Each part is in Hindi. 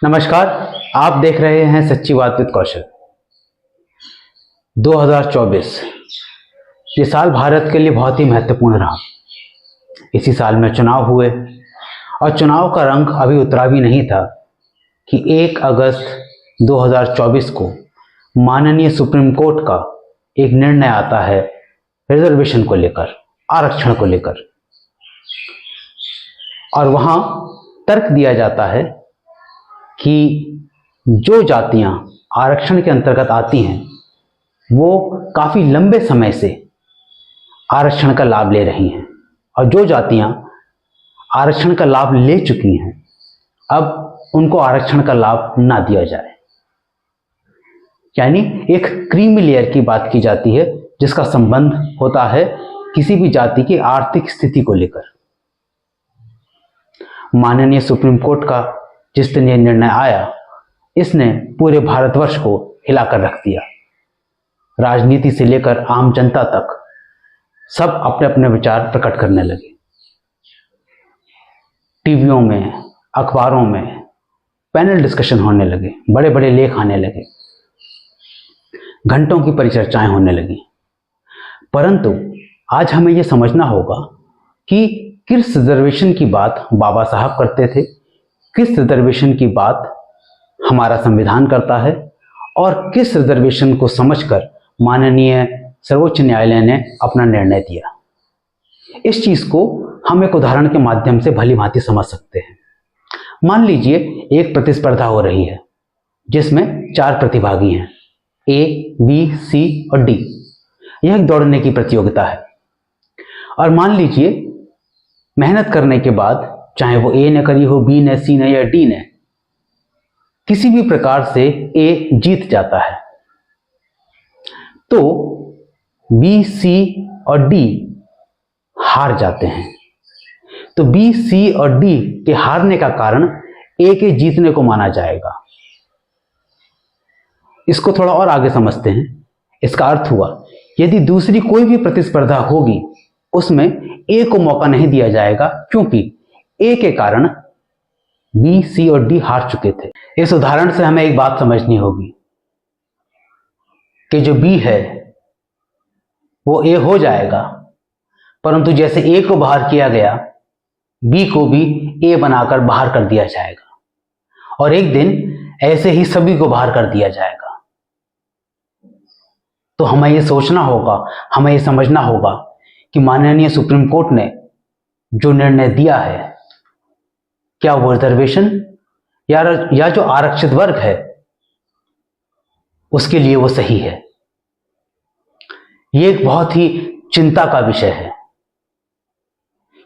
नमस्कार। आप देख रहे हैं सच्ची बात विद कौशल। 2024 ये साल भारत के लिए बहुत ही महत्वपूर्ण रहा। इसी साल में चुनाव हुए और चुनाव का रंग अभी उतरा भी नहीं था कि 1 अगस्त 2024 को माननीय सुप्रीम कोर्ट का एक निर्णय आता है रिजर्वेशन को लेकर, आरक्षण को लेकर। और वहां तर्क दिया जाता है कि जो जातियां आरक्षण के अंतर्गत आती हैं वो काफ़ी लंबे समय से आरक्षण का लाभ ले रही हैं, और जो जातियां आरक्षण का लाभ ले चुकी हैं अब उनको आरक्षण का लाभ ना दिया जाए। यानी एक क्रीमी लेयर की बात की जाती है जिसका संबंध होता है किसी भी जाति की आर्थिक स्थिति को लेकर। माननीय सुप्रीम कोर्ट का जिस दिन यह निर्णय आया, इसने पूरे भारतवर्ष को हिलाकर रख दिया। राजनीति से लेकर आम जनता तक सब अपने अपने विचार प्रकट करने लगे। टीवियों में, अखबारों में पैनल डिस्कशन होने लगे, बड़े बड़े लेख आने लगे, घंटों की परिचर्चाएं होने लगी। परंतु आज हमें यह समझना होगा कि किस रिजर्वेशन की बात बाबा साहब करते थे, किस रिजर्वेशन की बात हमारा संविधान करता है, और किस रिजर्वेशन को समझकर माननीय सर्वोच्च न्यायालय ने अपना निर्णय दिया। इस चीज को हम एक उदाहरण के माध्यम से भली भांति समझ सकते हैं। मान लीजिए एक प्रतिस्पर्धा हो रही है जिसमें 4 प्रतिभागी हैं, ए, बी, सी और डी। यह एक दौड़ने की प्रतियोगिता है। और मान लीजिए मेहनत करने के बाद, चाहे वो ए ने करी हो, बी ने, सी ने या डी ने, किसी भी प्रकार से ए जीत जाता है, तो बी, सी और डी हार जाते हैं। तो बी, सी और डी के हारने का कारण ए के जीतने को माना जाएगा। इसको थोड़ा और आगे समझते हैं। इसका अर्थ हुआ यदि दूसरी कोई भी प्रतिस्पर्धा होगी उसमें ए को मौका नहीं दिया जाएगा, क्योंकि ए के कारण बी, सी और डी हार चुके थे। इस उदाहरण से हमें एक बात समझनी होगी कि जो बी है वो ए हो जाएगा, परंतु जैसे ए को बाहर किया गया, बी को भी ए बनाकर बाहर कर दिया जाएगा, और एक दिन ऐसे ही सभी को बाहर कर दिया जाएगा। तो हमें यह सोचना होगा, हमें यह समझना होगा कि माननीय सुप्रीम कोर्ट ने जो निर्णय दिया है, क्या वो रिजर्वेशन या जो आरक्षित वर्ग है उसके लिए वो सही है। ये एक बहुत ही चिंता का विषय है।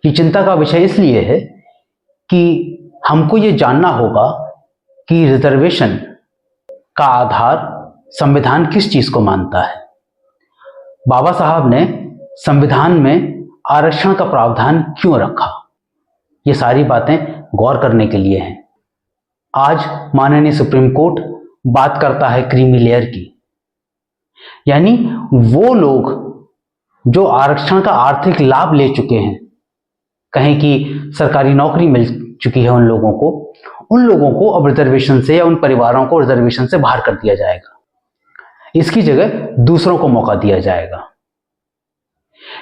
ये चिंता का विषय इसलिए है कि हमको ये जानना होगा कि रिजर्वेशन का आधार संविधान किस चीज को मानता है। बाबा साहब ने संविधान में आरक्षण का प्रावधान क्यों रखा, ये सारी बातें गौर करने के लिए हैं। आज माननीय सुप्रीम कोर्ट बात करता है क्रीमी लेयर की, यानी वो लोग जो आरक्षण का आर्थिक लाभ ले चुके हैं, कहें कि सरकारी नौकरी मिल चुकी है उन लोगों को अब रिजर्वेशन से, या उन परिवारों को रिजर्वेशन से बाहर कर दिया जाएगा। इसकी जगह दूसरों को मौका दिया जाएगा।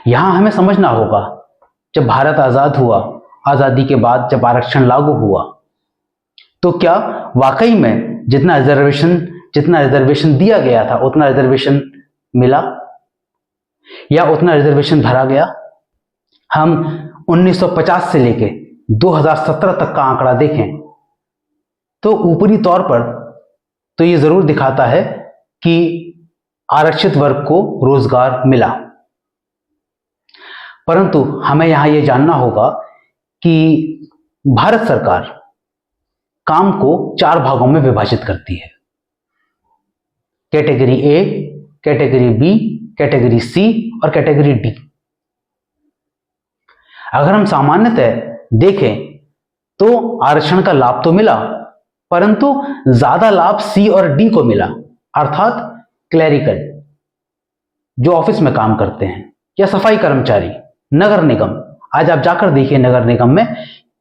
यहां हमें समझना होगा, जब भारत आजाद हुआ, आजादी के बाद जब आरक्षण लागू हुआ, तो क्या वाकई में जितना रिजर्वेशन दिया गया था उतना रिजर्वेशन मिला, या उतना रिजर्वेशन भरा गया? हम 1950 से लेके 2017 तक का आंकड़ा देखें तो ऊपरी तौर पर तो ये जरूर दिखाता है कि आरक्षित वर्ग को रोजगार मिला, परंतु हमें यहां यह जानना होगा कि भारत सरकार काम को 4 भागों में विभाजित करती है। Category A, category B, category C और कैटेगरी डी। अगर हम सामान्यतः देखें तो आरक्षण का लाभ तो मिला, परंतु ज्यादा लाभ सी और डी को मिला, अर्थात क्लैरिकल, जो ऑफिस में काम करते हैं, या सफाई कर्मचारी, नगर निगम। आज आप जाकर देखिए नगर निगम में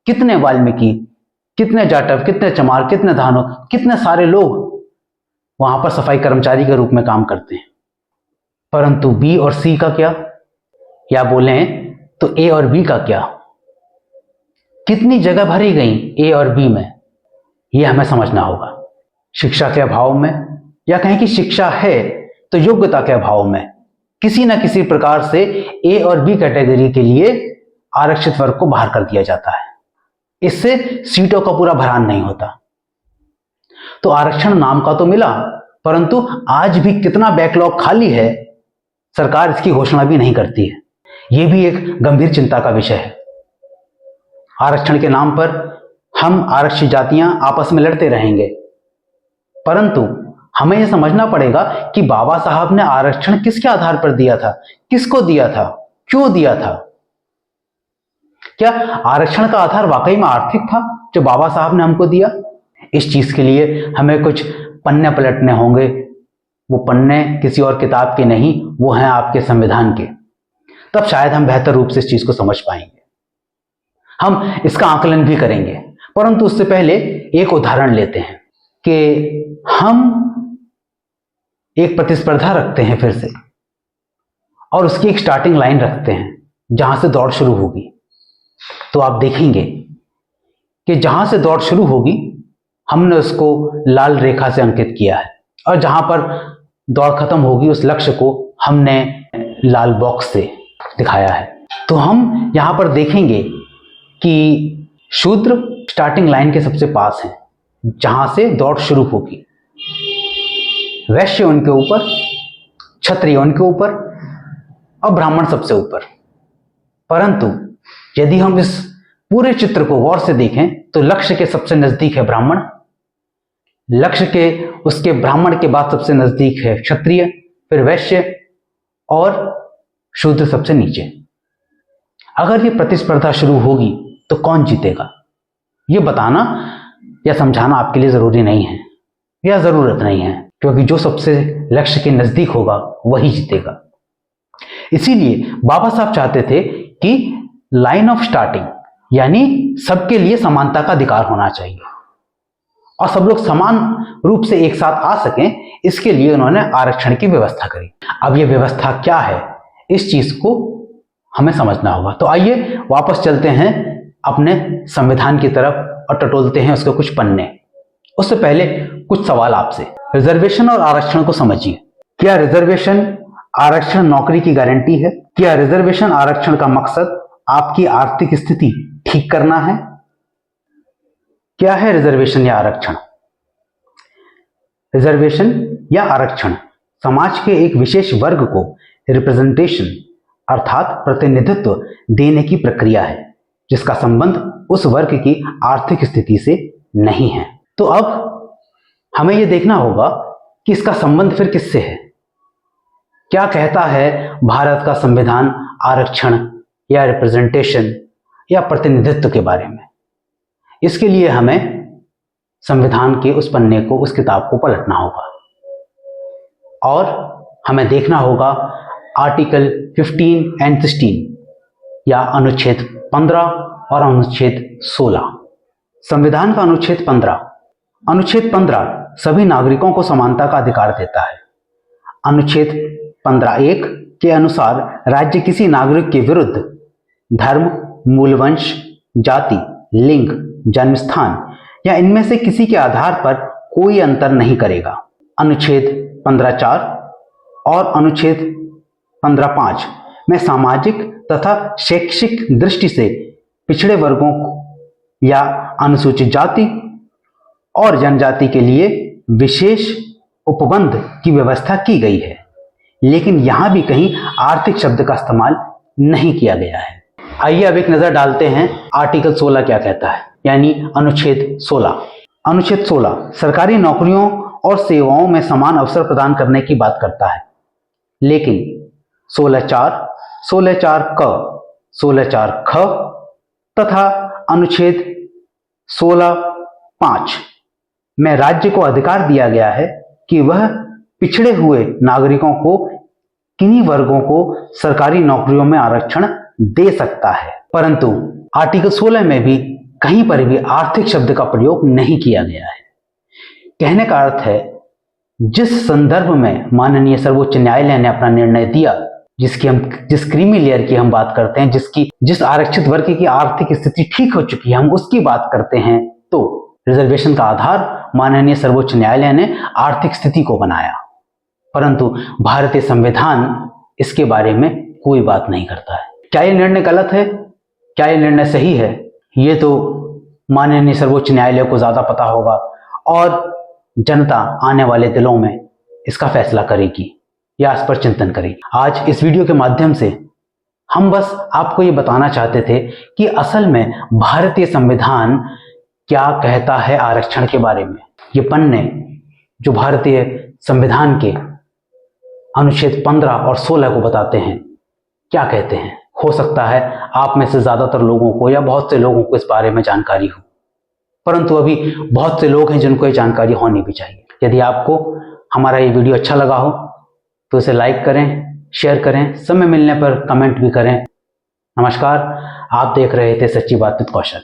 कितने वाल्मीकि कितने जाटव, कितने चमार, कितने धानो, कितने सारे लोग वहां पर सफाई कर्मचारी के रूप में काम करते हैं। परंतु बी और सी का क्या, या बोलें तो ए और बी का क्या? कितनी जगह भरी गई ए और बी में, यह हमें समझना होगा। शिक्षा के अभाव में, या कहें कि शिक्षा है तो योग्यता के अभाव में, किसी न किसी प्रकार से ए और बी कैटेगरी के लिए आरक्षित वर्ग को बाहर कर दिया जाता है। इससे सीटों का पूरा भरान नहीं होता। तो आरक्षण नाम का तो मिला, परंतु आज भी कितना बैकलॉग खाली है, सरकार इसकी घोषणा भी नहीं करती है। यह भी एक गंभीर चिंता का विषय है। आरक्षण के नाम पर हम आरक्षित जातियां आपस में लड़ते रहेंगे, परंतु हमें यह समझना पड़ेगा कि बाबा साहब ने आरक्षण किसके आधार पर दिया था, किसको दिया था, क्यों दिया था। क्या आरक्षण का आधार वाकई में आर्थिक था जो बाबा साहब ने हमको दिया? इस चीज के लिए हमें कुछ पन्ने पलटने होंगे। वो पन्ने किसी और किताब के नहीं, वो हैं आपके संविधान के। तब शायद हम बेहतर रूप से इस चीज को समझ पाएंगे, हम इसका आकलन भी करेंगे। परंतु उससे पहले एक उदाहरण लेते हैं कि हम एक प्रतिस्पर्धा रखते हैं फिर से, और उसकी एक स्टार्टिंग लाइन रखते हैं जहां से दौड़ शुरू होगी। तो आप देखेंगे कि जहां से दौड़ शुरू होगी हमने उसको लाल रेखा से अंकित किया है, और जहां पर दौड़ खत्म होगी उस लक्ष्य को हमने लाल बॉक्स से दिखाया है। तो हम यहां पर देखेंगे कि शूद्र स्टार्टिंग लाइन के सबसे पास है जहां से दौड़ शुरू होगी। वैश्य उनके ऊपर, क्षत्रिय उनके ऊपर, और ब्राह्मण सबसे ऊपर। परंतु यदि हम इस पूरे चित्र को गौर से देखें तो लक्ष्य के सबसे नजदीक है ब्राह्मण, लक्ष्य के उसके ब्राह्मण के बाद सबसे नजदीक है क्षत्रिय, फिर वैश्य, और शूद्र सबसे नीचे। अगर ये प्रतिस्पर्धा शुरू होगी तो कौन जीतेगा, ये बताना या समझाना आपके लिए जरूरी नहीं है, या जरूरत नहीं है, क्योंकि जो सबसे लक्ष्य के नजदीक होगा वही जीतेगा। इसीलिए बाबा साहब चाहते थे कि लाइन ऑफ स्टार्टिंग, यानी सबके लिए समानता का अधिकार होना चाहिए और सब लोग समान रूप से एक साथ आ सकें, इसके लिए उन्होंने आरक्षण की व्यवस्था करी। अब ये व्यवस्था क्या है, इस चीज को हमें समझना होगा। तो आइए वापस चलते हैं अपने संविधान की तरफ और टटोलते हैं उसके कुछ पन्ने। उससे पहले कुछ सवाल आपसे। रिजर्वेशन और आरक्षण को समझिए। क्या रिजर्वेशन आरक्षण नौकरी की गारंटी है? क्या रिजर्वेशन आरक्षण का मकसद आपकी आर्थिक स्थिति ठीक करना है? क्या है रिजर्वेशन या आरक्षण? रिजर्वेशन या आरक्षण समाज के एक विशेष वर्ग को रिप्रेजेंटेशन अर्थात प्रतिनिधित्व देने की प्रक्रिया है जिसका संबंध उस वर्ग की आर्थिक स्थिति से नहीं है। तो अब हमें यह देखना होगा कि इसका संबंध फिर किससे है। क्या कहता है भारत का संविधान आरक्षण या रिप्रेजेंटेशन या प्रतिनिधित्व के बारे में? इसके लिए हमें संविधान के उस पन्ने को, उस किताब को पलटना होगा और हमें देखना होगा आर्टिकल 15 एंड 16 या अनुच्छेद 15 और अनुच्छेद 16। संविधान का अनुच्छेद 15 सभी नागरिकों को समानता का अधिकार देता है। अनुच्छेद 15(1) के अनुसार राज्य किसी नागरिक के विरुद्ध धर्म, मूलवंश, जाति, लिंग, जन्मस्थान या इनमें से किसी के आधार पर कोई अंतर नहीं करेगा। अनुच्छेद 15(4) और अनुच्छेद 15(5) में सामाजिक तथा शैक्षिक दृष्टि से पिछड़े वर्गों या अनुसूचित जाति और जनजाति के लिए विशेष उपबंध की व्यवस्था की गई है, लेकिन यहां भी कहीं आर्थिक शब्द का इस्तेमाल नहीं किया गया है। आइए अब एक नजर डालते हैं आर्टिकल 16 क्या कहता है, यानी अनुच्छेद 16। अनुच्छेद 16 सरकारी नौकरियों और सेवाओं में समान अवसर प्रदान करने की बात करता है, लेकिन 16(4), 16(4) क, 16(4) ख तथा अनुच्छेद 16(5) में राज्य को अधिकार दिया गया है कि वह पिछड़े हुए नागरिकों को, किन्हीं वर्गों को सरकारी नौकरियों में आरक्षण दे सकता है। परंतु आर्टिकल 16 में भी कहीं पर भी आर्थिक शब्द का प्रयोग नहीं किया गया है। कहने का अर्थ है, जिस संदर्भ में माननीय सर्वोच्च न्यायालय ने अपना निर्णय दिया, जिस क्रीमी लेयर की हम बात करते हैं, जिस आरक्षित वर्ग की आर्थिक स्थिति ठीक हो चुकी है, हम उसकी बात करते हैं, तो रिजर्वेशन का आधार माननीय सर्वोच्च न्यायालय ने आर्थिक स्थिति को बनाया। परंतु भारतीय संविधान इसके बारे में कोई बात नहीं करता है। क्या यह निर्णय गलत है, क्या यह निर्णय सही है, ये तो माननीय सर्वोच्च न्यायालय को ज्यादा पता होगा और जनता आने वाले दिनों में इसका फैसला करेगी या इस पर चिंतन करेगी। आज इस वीडियो के माध्यम से हम बस आपको ये बताना चाहते थे कि असल में भारतीय संविधान क्या कहता है आरक्षण के बारे में। ये पन्ने जो भारतीय संविधान के अनुच्छेद 15 और 16 को बताते हैं, क्या कहते हैं। हो सकता है आप में से ज्यादातर लोगों को या बहुत से लोगों को इस बारे में जानकारी हो, परंतु अभी बहुत से लोग हैं जिनको ये जानकारी होनी भी चाहिए। यदि आपको हमारा ये वीडियो अच्छा लगा हो तो इसे लाइक करें, शेयर करें, समय मिलने पर कमेंट भी करें। नमस्कार, आप देख रहे थे सच्ची बात विद कौशल।